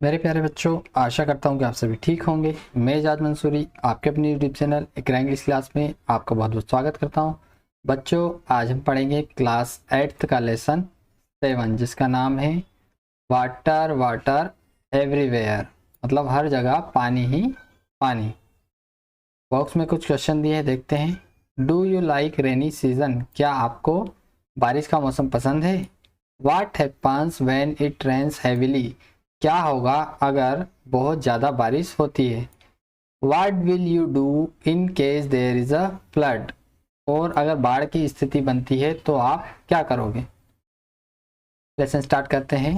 मेरे प्यारे बच्चों, आशा करता हूँ कि आप सभी ठीक होंगे। मैं एजाज मंसूरी आपके अपने यूट्यूब चैनल इकरा इंग्लिश क्लास में आपका बहुत बहुत स्वागत करता हूँ। बच्चों, आज हम पढ़ेंगे क्लास 8th का लेसन 7 जिसका नाम है वाटर वाटर एवरीवेयर, मतलब हर जगह पानी ही पानी। बॉक्स में कुछ क्वेश्चन दिए हैं, देखते हैं। Do you like rainy season? क्या आपको बारिश का मौसम पसंद है? What happens when it rains heavily? क्या होगा अगर बहुत ज़्यादा बारिश होती है? What will you do in case there is a flood? और अगर बाढ़ की स्थिति बनती है तो आप क्या करोगे? लेसन स्टार्ट करते हैं।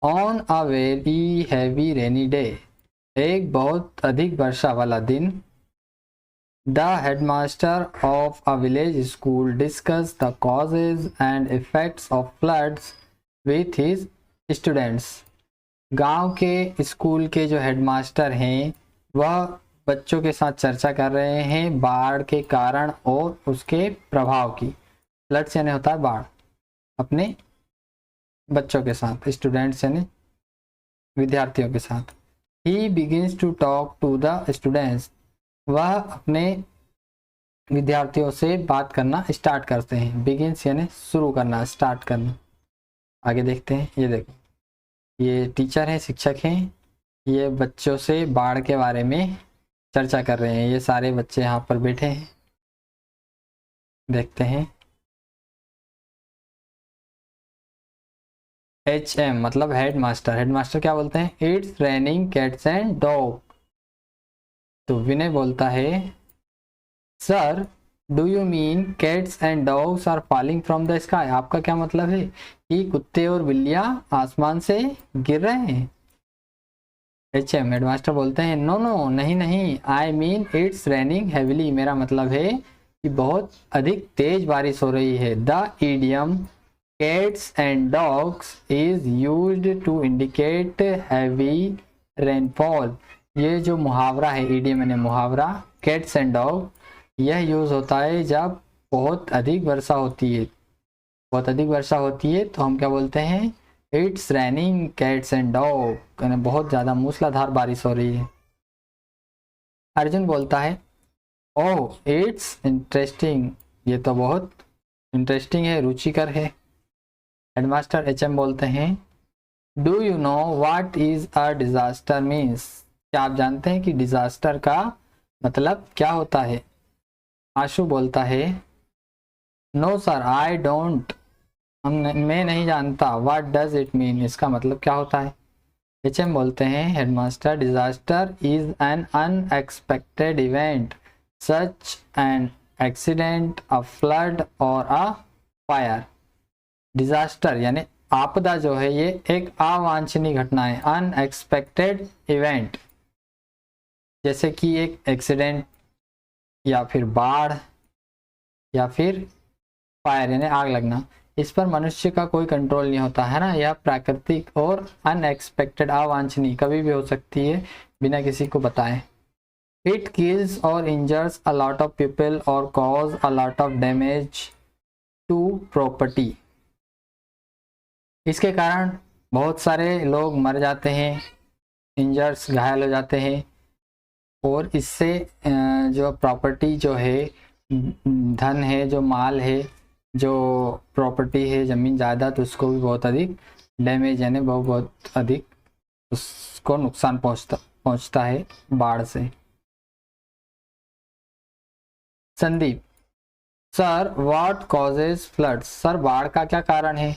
On a very heavy rainy day, एक बहुत अधिक वर्षा वाला दिन, the headmaster of a village school discussed the causes and effects of floods with his students. गांव के स्कूल के जो हेडमास्टर हैं वह बच्चों के साथ चर्चा कर रहे हैं बाढ़ के कारण और उसके प्रभाव की। फ्लड्स यानी होता है बाढ़। अपने बच्चों के साथ, स्टूडेंट्स यानी विद्यार्थियों के साथ। ही begins to talk to the students, वह अपने विद्यार्थियों से बात करना स्टार्ट करते हैं। बिगिंस यानी शुरू करना, स्टार्ट करना। आगे देखते हैं। ये देखो, ये टीचर हैं, शिक्षक हैं, ये बच्चों से बाढ़ के बारे में चर्चा कर रहे हैं। ये सारे बच्चे यहाँ पर बैठे हैं, देखते हैं। HM मतलब हेड मास्टर। हेड मास्टर क्या बोलते हैं? It's raining cats and dog. तो विनय बोलता है, sir do you mean cats and dogs are falling from the sky? आपका क्या मतलब है कि कुत्ते और बिल्लियां आसमान से गिर रहे हैं? HM हेडमास्टर बोलते हैं, नो नो, नहीं नहीं, I mean it's raining heavily. मेरा मतलब है कि बहुत अधिक तेज बारिश हो रही है। The idiom cats and dogs is used to indicate heavy rainfall. ये जो मुहावरा है, इडियम यानी मुहावरा, कैट्स एंड डॉग, यह यूज होता है जब बहुत अधिक वर्षा होती है। बहुत अधिक वर्षा होती है तो हम क्या बोलते हैं? It's raining cats and dog, यानी बहुत ज़्यादा मूसलाधार बारिश हो रही है। अर्जुन बोलता है, ओह इट्स इंटरेस्टिंग, ये तो बहुत इंटरेस्टिंग है, रुचिकर है। हेडमास्टर HM बोलते हैं, do you know what is a disaster means? क्या आप जानते हैं कि डिजास्टर का मतलब क्या होता है? आशु बोलता है, नो सर आई डोंट, मैं नहीं जानता। What does it mean? इसका मतलब क्या होता है? HM बोलते हैं, headmaster, disaster is an unexpected event such an accident, a flood और अ फायर। डिजास्टर यानी आपदा जो है ये एक अवांछनीय घटना है। अनएक्सपेक्टेड इवेंट जैसे कि एक एक्सीडेंट या फिर बाढ़ या फिर फायर यानी आग लगना। इस पर मनुष्य का कोई कंट्रोल नहीं होता है ना। यह प्राकृतिक और अनएक्सपेक्टेड, अवांछनीय कभी भी हो सकती है बिना किसी को बताए। इट किल्स और injures a lot of people और cause a lot of damage to property. इसके कारण बहुत सारे लोग मर जाते हैं, इंजर्स घायल हो जाते हैं, और इससे जो प्रॉपर्टी जो है, धन है, जो माल है, जो प्रॉपर्टी है, ज़मीन जायदाद, उसको भी बहुत अधिक डैमेज यानी बहुत अधिक उसको नुकसान पहुंचता है बाढ़ से। Sandeep, sir what causes floods? Sir बाढ़ का क्या कारण है?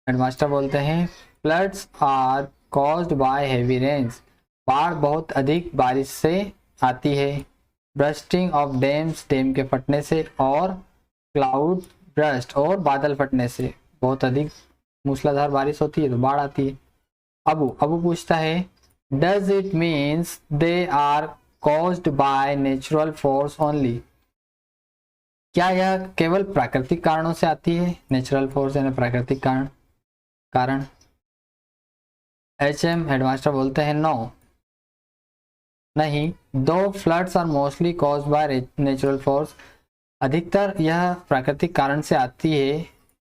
हेडमास्टर बोलते हैं, floods are caused by heavy rains. बाढ़ बहुत अधिक बारिश से आती है। ब्रस्टिंग ऑफ डैम्स, डैम के फटने से, और क्लाउड ब्रस्ट, और बादल फटने से। बहुत अधिक मूसलाधार बारिश होती है तो बाढ़ आती है। अबू पूछता है, does it means they are caused by natural force only? क्या यह केवल प्राकृतिक कारणों से आती है? नेचुरल फोर्स यानी प्राकृतिक कारण। HM हेडमास्टर बोलते हैं, नो, नहीं, though floods are mostly caused by natural force. अधिकतर यह प्राकृतिक कारण से आती है,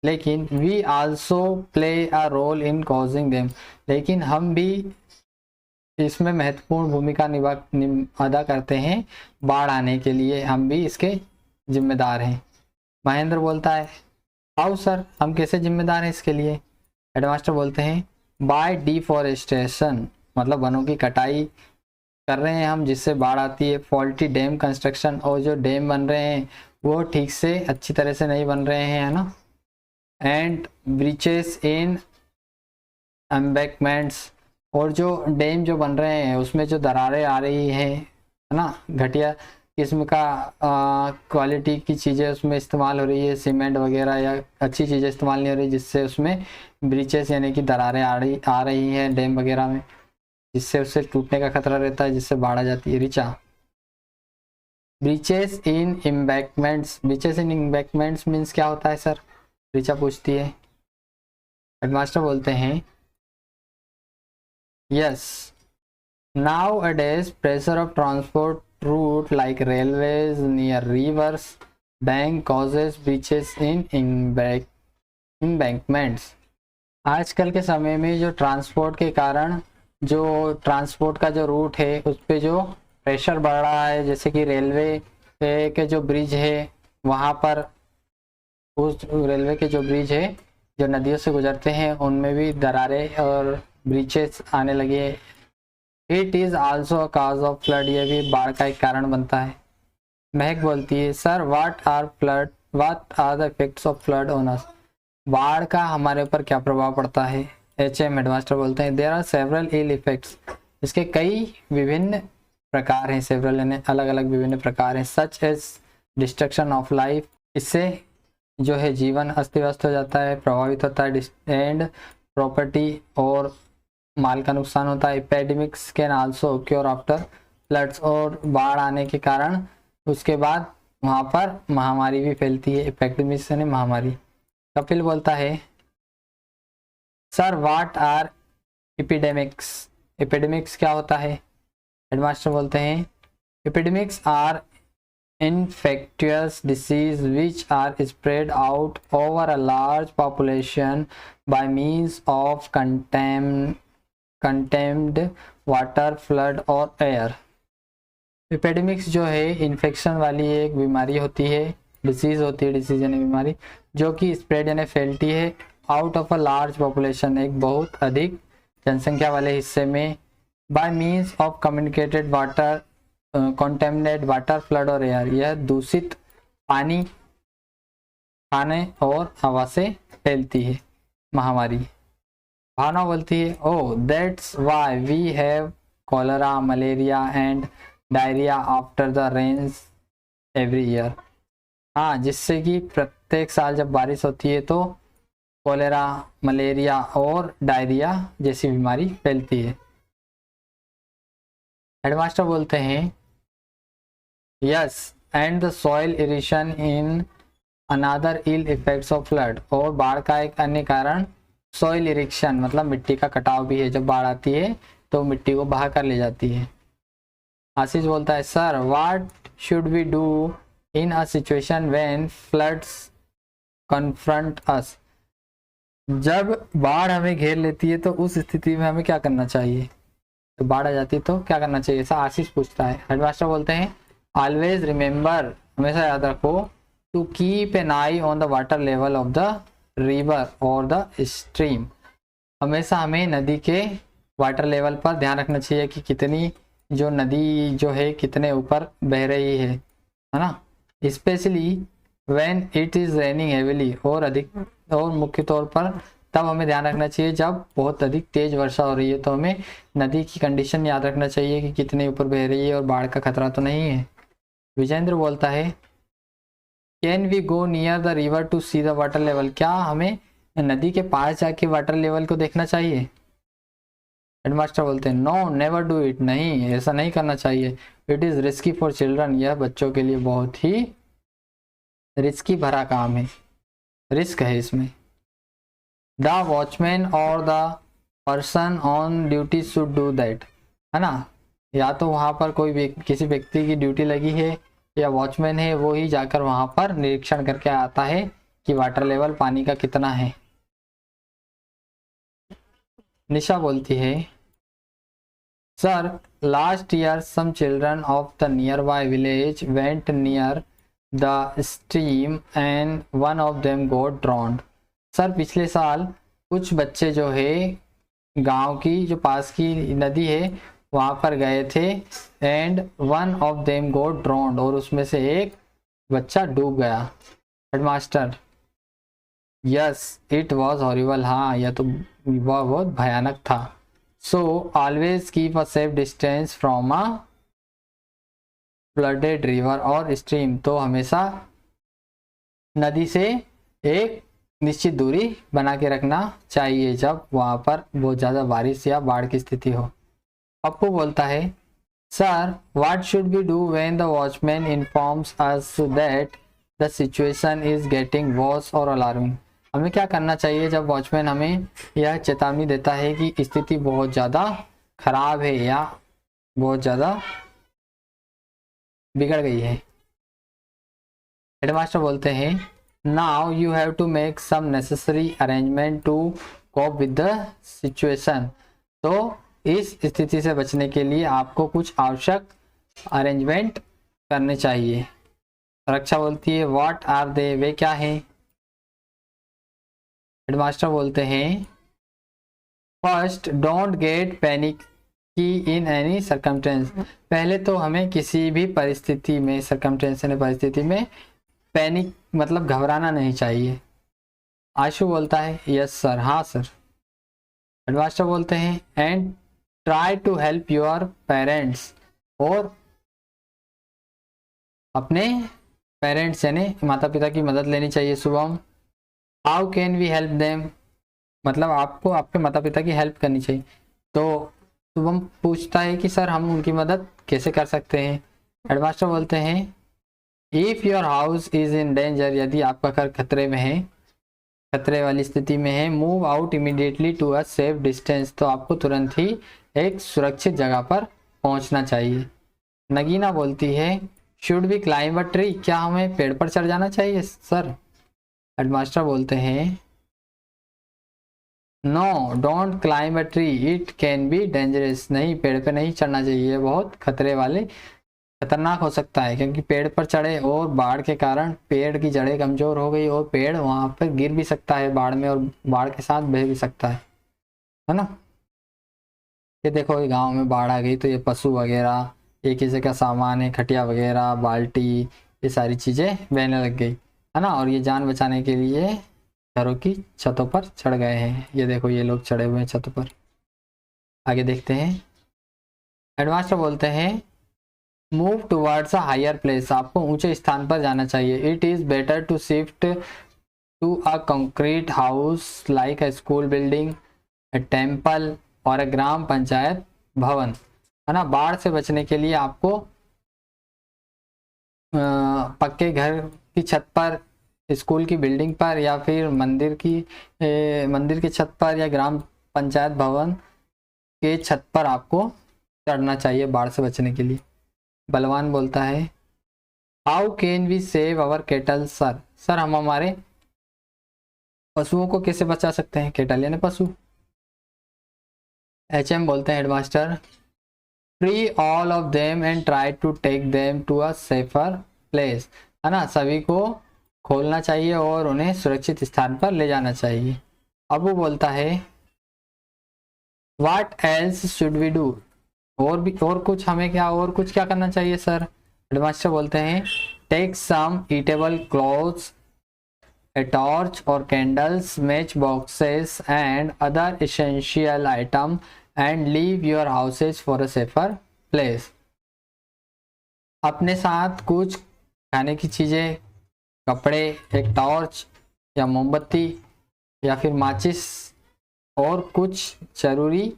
लेकिन we also play a role in causing them, लेकिन हम भी इसमें महत्वपूर्ण भूमिका अदा करते हैं, बाढ़ आने के लिए हम भी इसके जिम्मेदार हैं। महेंद्र बोलता है हाउ सर, हम कैसे जिम्मेदार हैं इसके लिए? हेडमास्टर बोलते हैं बाय डिफॉरेस्टेशन, मतलब वनों की कटाई कर रहे हैं हम जिससे बाढ़ आती है। फॉल्टी डैम कंस्ट्रक्शन, और जो डैम बन रहे हैं वो ठीक से अच्छी तरह से नहीं बन रहे हैं, है ना। एंड ब्रीचेस इन एम्बैंकमेंट्स, और जो डैम जो बन रहे हैं उसमें जो दरारें आ रही हैं, है ना, घटिया किस्म का क्वालिटी की चीज़ें उसमें इस्तेमाल हो रही है, सीमेंट वगैरह या अच्छी चीज़ें इस्तेमाल नहीं हो रही, जिससे उसमें ब्रीचेस यानी कि दरारें आ रही हैं डैम वगैरह में, जिससे उससे टूटने का खतरा रहता है, जिससे बाढ़ आ जाती है। ऋचा, ब्रीचेस इन एम्बैंकमेंट्स, ब्रीचेस इन एम्बैंकमेंट्स मीन्स क्या होता है सर? ऋचा पूछती है। हेडमास्टर बोलते हैं yes, nowadays pressure of transport route like railways near rivers bank causes breaches in embankments। आजकल के समय में जो ट्रांसपोर्ट के कारण जो ट्रांसपोर्ट का जो रूट है उस पे जो प्रेशर बढ़ रहा है, जैसे कि रेलवे के जो ब्रिज है वहाँ पर, उस रेलवे के जो ब्रिज है जो नदियों से गुजरते हैं उनमें भी दरारें और ब्रीचेस आने लगे हैं। It is also a cause of flood, यह भी बाढ़ का एक कारण बनता है। महक बोलती है sir what are the effects of flood on us, बाढ़ का हमारे ऊपर क्या प्रभाव पड़ता है? HM हेडमास्टर बोलते हैं there are several ill effects, इसके कई विभिन्न प्रकार हैं, सेवरल यानी अलग अलग विभिन्न प्रकार हैं। Such as destruction of life, इससे जो है जीवन अस्त व्यस्त हो जाता है, प्रभावित होता है। एंड प्रॉपर्टी, और माल का नुकसान होता है। Epidemics can also cure after floods, और बाढ़ आने के कारण उसके बाद वहाँ पर महामारी भी फैलती है। एपिडेमिक्स यानी महामारी। कपिल बोलता है sir what are epidemics, epidemics क्या होता है? हेडमास्टर बोलते हैं epidemics are infectious disease which are spread out over a large population by means of contaminated water, flood और air। एपिडेमिक्स जो है इन्फेक्शन वाली एक बीमारी होती है, डिसीज होती है, डिसीज यानी बीमारी, जो कि स्प्रेड यानी फैलती है out of a large population, एक बहुत अधिक जनसंख्या वाले हिस्से में, bye means of communicated water, contaminate water, flood और एयर, यह दूषित पानी, खाने और हवा से फैलती है महामारी। भावना बोलती है oh that's why we have cholera, malaria and diarrhoea after the rains every year. हाँ, जिससे कि प्रत्येक साल जब बारिश होती है तो कॉलेरा, मलेरिया और डायरिया जैसी बीमारी फैलती है। हेडमास्टर बोलते हैं yes and the soil erosion in another ill effects of flood, और बाढ़ का एक अन्य कारण सॉइल इरिक्शन मतलब मिट्टी का कटाव भी है। जब बाढ़ आती है तो मिट्टी को बहा कर ले जाती है। आशीष बोलता है sir what should we do in a situation when floods confront us, जब बाढ़ हमें घेर लेती है तो उस स्थिति में हमें क्या करना चाहिए? तो बाढ़ आ जाती है तो क्या करना चाहिए, ऐसा आशीष पूछता है। हेडमास्टर बोलते हैं ऑलवेज रिमेंबर, हमेशा याद रखो, to keep an eye on the water level of the river और द स्ट्रीम, हमेशा हमें नदी के वाटर लेवल पर ध्यान रखना चाहिए कि कितनी जो नदी जो है कितने ऊपर बह रही है ना। Specially when it is raining heavily, और अधिक और मुख्य तौर पर तब हमें ध्यान रखना चाहिए जब बहुत अधिक तेज वर्षा हो रही है, तो हमें नदी की कंडीशन याद रखना चाहिए कि कितने ऊपर बह रही है और बाढ़ का खतरा तो नहीं है। विजेंद्र बोलता है can we go near the river to see the water level, क्या हमें नदी के पास जाके वाटर लेवल को देखना चाहिए? हेडमास्टर बोलते हैं नो नेवर डू इट, नहीं ऐसा नहीं करना चाहिए। It is risky for children, यह बच्चों के लिए बहुत ही रिस्की भरा काम है, रिस्क है इसमें। द वॉचमैन और the person on duty should do that, है ना, या तो वहाँ पर कोई किसी व्यक्ति की ड्यूटी लगी है या वॉचमैन है वो ही जाकर वहाँ पर निरीक्षण करके आता है कि वाटर लेवल पानी का कितना है। निशा बोलती है sir last year some children of the nearby village went near the stream and one of them got drowned. Sir पिछले साल कुछ बच्चे जो है गांव की जो पास की नदी है वहां पर गए थे and one of them got ड्रॉन्ड और उसमें से एक बच्चा डूब गया। Headmaster yes it was horrible, हाँ यह तो वह बहुत भयानक था। So always keep a safe distance from a flooded river और स्ट्रीम, तो हमेशा नदी से एक निश्चित दूरी बना के रखना चाहिए जब वहाँ पर बहुत ज़्यादा बारिश या बाढ़ की स्थिति हो। पप्पू बोलता है sir what should we do when the watchman informs us that the situation is getting worse और अलार्मिंग। हमें क्या करना चाहिए जब वॉचमैन हमें यह चेतावनी देता है कि स्थिति बहुत ज़्यादा खराब है या बहुत ज़्यादा बिगड़ गई है। हेडमास्टर बोलते हैं now you have to make some necessary arrangement to cope with the situation, तो इस स्थिति से बचने के लिए आपको कुछ आवश्यक अरेंजमेंट करने चाहिए। रक्षा बोलती है व्हाट आर दे, वे क्या हैं। हेडमास्टर बोलते हैं फर्स्ट डोंट गेट पैनिक की इन एनी सर्कमस्टेंस, पहले तो हमें किसी भी परिस्थिति में सर्कमस्टेंस यानी परिस्थिति में पैनिक मतलब घबराना नहीं चाहिए। आशु बोलता है यस सर, हाँ सर। हेडमास्टर बोलते हैं and try to help your parents, और अपने पेरेंट्स यानी माता पिता की मदद लेनी चाहिए। Shubham how can we help them, मतलब आपको आपके माता पिता की हेल्प करनी चाहिए। तो शुभम पूछता है कि सर हम उनकी मदद कैसे कर सकते हैं। हेडमास्टर बोलते हैं if your house is in danger, यदि आपका घर खतरे में है, खतरे वाली स्थिति में है, move out immediately to a safe distance, तो आपको तुरंत ही एक सुरक्षित जगह पर पहुंचना चाहिए। नगीना बोलती है should be climb a tree, क्या हमें पेड़ पर चढ़ जाना चाहिए सर। हेडमास्टर बोलते हैं no don't climb a tree it can be dangerous, नहीं पेड़ पे नहीं चढ़ना चाहिए, बहुत खतरे वाले खतरनाक हो सकता है, क्योंकि पेड़ पर चढ़े और बाढ़ के कारण पेड़ की जड़ें कमजोर हो गई और पेड़ वहां पर गिर भी सकता है बाढ़ में और बाढ़ के साथ बह भी सकता है ना। ये देखो ये गांव में बाढ़ आ गई तो ये पशु वगैरह, ये किसी का सामान है, खटिया वगैरह, बाल्टी, ये सारी चीजें बहने लग गई है ना, और ये जान बचाने के लिए घरों की छतों पर चढ़ गए हैं। ये देखो ये लोग चढ़े हुए हैं छतों पर। आगे देखते हैं। हेडमास्टर बोलते हैं move towards a higher place, आपको ऊंचे स्थान पर जाना चाहिए। It is better to shift to a concrete house like a school building, a temple और अ ग्राम पंचायत भवन, है ना। बाढ़ से बचने के लिए आपको पक्के घर की छत पर, स्कूल की बिल्डिंग पर या फिर मंदिर की छत पर या ग्राम पंचायत भवन के छत पर आपको चढ़ना चाहिए बाढ़ से बचने के लिए। बलवान बोलता है how can we save our cattle sir, sir हम हमारे पशुओं को कैसे बचा सकते हैं, केटल यानी पशु। एचएम बोलते हैं headmaster free all of them and try to take them to a safer place, है ना, सभी को खोलना चाहिए और उन्हें सुरक्षित स्थान पर ले जाना चाहिए। अब वो बोलता है what else should we do, और कुछ क्या करना चाहिए सर। हेडमास्टर बोलते हैं take some eatable clothes, a torch or candles, match boxes and other essential item and leave your houses for a safer place, अपने साथ कुछ खाने की चीज़ें, कपड़े, एक टॉर्च या मोमबत्ती या फिर माचिस और कुछ जरूरी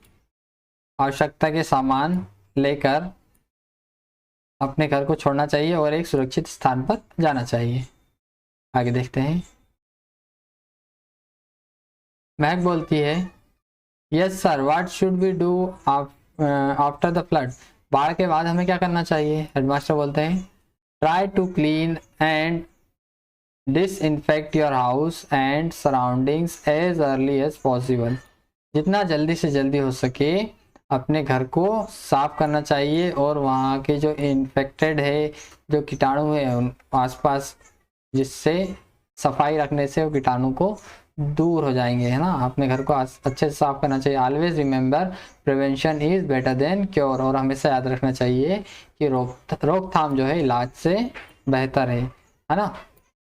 आवश्यकता के सामान लेकर अपने घर को छोड़ना चाहिए और एक सुरक्षित स्थान पर जाना चाहिए। आगे देखते हैं। महक बोलती है yes sir what should we do after the flood, बाढ़ के बाद हमें क्या करना चाहिए। हेडमास्टर बोलते हैं try to clean and disinfect your house and surroundings as early as possible. जितना जल्दी से जल्दी हो सके अपने घर को साफ करना चाहिए और वहाँ के जो इन्फेक्टेड है, जो कीटाणु है उन आसपास, जिससे सफाई रखने से वो कीटाणु को दूर हो जाएंगे, है ना। अपने घर को अच्छे से साफ करना चाहिए। Always remember prevention is better than cure. और हमेशा याद रखना चाहिए कि रोकथाम जो है इलाज से बेहतर है ना।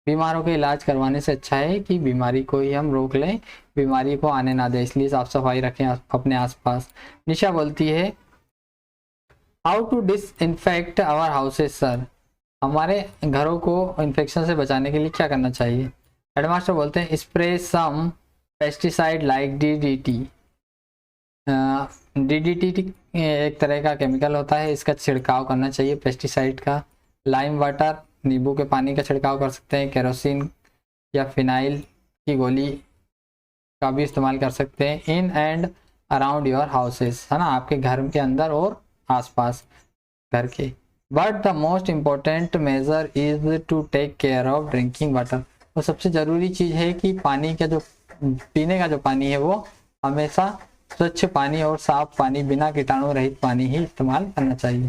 बीमारों के इलाज करवाने से अच्छा है कि बीमारी को ही हम रोक लें, बीमारी को आने ना दें। इसलिए साफ सफाई रखें अपने आसपास। निशा बोलती है how to disinfect our houses sir. हमारे घरों को इन्फेक्शन से बचाने के लिए क्या करना चाहिए। हेडमास्टर बोलते हैं स्प्रे सम पेस्टिसाइड लाइक DDT। DDT एक तरह का केमिकल होता है, इसका छिड़काव करना चाहिए पेस्टिसाइड का। लाइम वाटर, नींबू के पानी का छिड़काव कर सकते हैं। केरोसिन या फिनाइल की गोली का भी इस्तेमाल कर सकते हैं। In and around your houses, है ना, आपके घर के अंदर और आसपास घर के। But the most important major is to take care of drinking water. तो सबसे ज़रूरी चीज़ है कि पानी का जो पीने का जो पानी है वो हमेशा स्वच्छ पानी और साफ पानी, बिना कीटाणु रहित पानी ही इस्तेमाल करना चाहिए।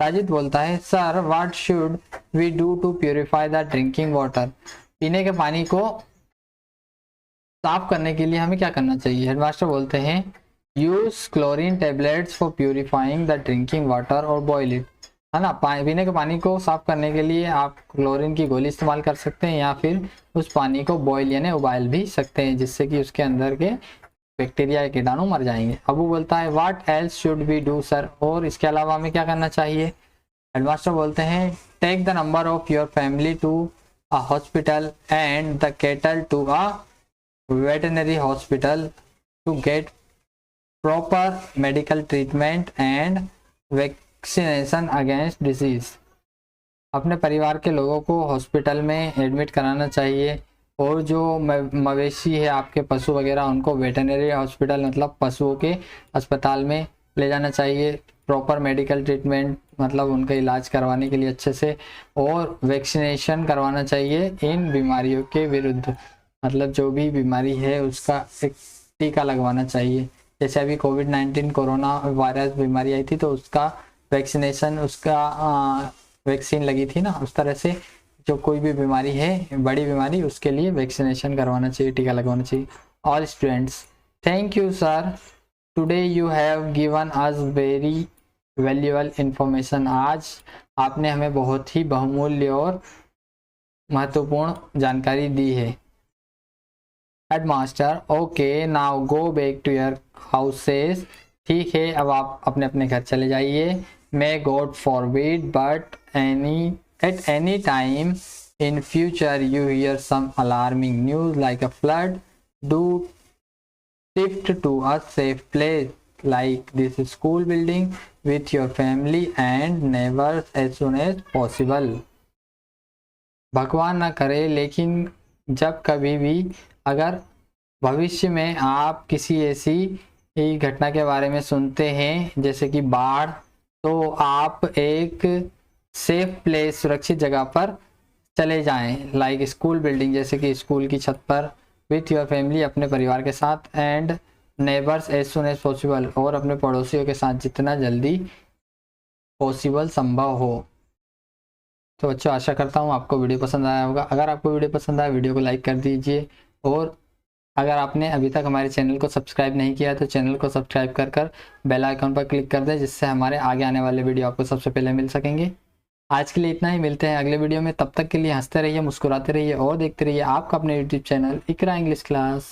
साजिद बोलता है sir what should we do to purify the drinking water. पीने के पानी को साफ करने के लिए हमें क्या करना चाहिए। हेडमास्टर बोलते हैं use chlorine tablets for purifying the drinking water और बॉयल इट, है ना। पीने के पानी को साफ करने के लिए आप क्लोरीन की गोली इस्तेमाल कर सकते हैं या फिर उस पानी को बॉयल यानी उबाल भी सकते हैं, जिससे कि उसके अंदर के बैक्टीरिया या कीटाणु मर जाएंगे। अबू बोलता है what else should we do sir. और इसके अलावा हमें क्या करना चाहिए। हेडमास्टर बोलते हैं take the number of your family to a hospital and the cattle to a veterinary hospital to get proper medical treatment and vaccination against disease. अपने परिवार के लोगों को हॉस्पिटल में एडमिट कराना चाहिए और जो मवेशी है आपके पशु वगैरह उनको वेटनरी हॉस्पिटल मतलब पशुओं के अस्पताल में ले जाना चाहिए। प्रॉपर मेडिकल ट्रीटमेंट मतलब उनका इलाज करवाने के लिए अच्छे से, और वैक्सीनेशन करवाना चाहिए इन बीमारियों के विरुद्ध, मतलब जो भी बीमारी है उसका एक टीका लगवाना चाहिए। जैसे अभी कोविड-19 कोरोना वायरस बीमारी आई थी तो उसका वैक्सीनेशन, उसका वैक्सीन लगी थी ना, उस तरह से जो कोई भी बीमारी है बड़ी बीमारी उसके लिए वैक्सीनेशन करवाना चाहिए, टीका लगवाना चाहिए। All students thank you sir, today you have given us very valuable information. आज आपने हमें बहुत ही बहुमूल्य और महत्वपूर्ण जानकारी दी है। Headmaster okay now go back to your houses. ठीक है अब आप अपने अपने घर चले जाइए। May God forbid but at any time in future you hear some alarming news like a flood, do shift to a safe place like this school building with your family and neighbors as soon as possible। भगवान ना करे लेकिन जब कभी भी अगर भविष्य में आप किसी ऐसी घटना के बारे में सुनते हैं जैसे कि बाढ़, तो आप एक सेफ प्लेस, सुरक्षित जगह पर चले जाएं लाइक स्कूल बिल्डिंग, जैसे कि स्कूल की छत पर, विथ योर फैमिली अपने परिवार के साथ, and neighbours as soon as possible और अपने पड़ोसियों के साथ जितना जल्दी पॉसिबल संभव हो। तो बच्चों आशा करता हूँ आपको वीडियो पसंद आया होगा। अगर आपको वीडियो पसंद आया वीडियो को लाइक कर दीजिए, और अगर आपने अभी तक हमारे चैनल को सब्सक्राइब नहीं किया तो चैनल को सब्सक्राइब कर बेल आइकन पर क्लिक कर दें, जिससे हमारे आगे आने वाले वीडियो आपको सबसे पहले मिल सकेंगे। आज के लिए इतना ही, मिलते हैं अगले वीडियो में। तब तक के लिए हंसते रहिए, मुस्कुराते रहिए और देखते रहिए आपका अपने यूट्यूब चैनल इकरा इंग्लिश क्लास।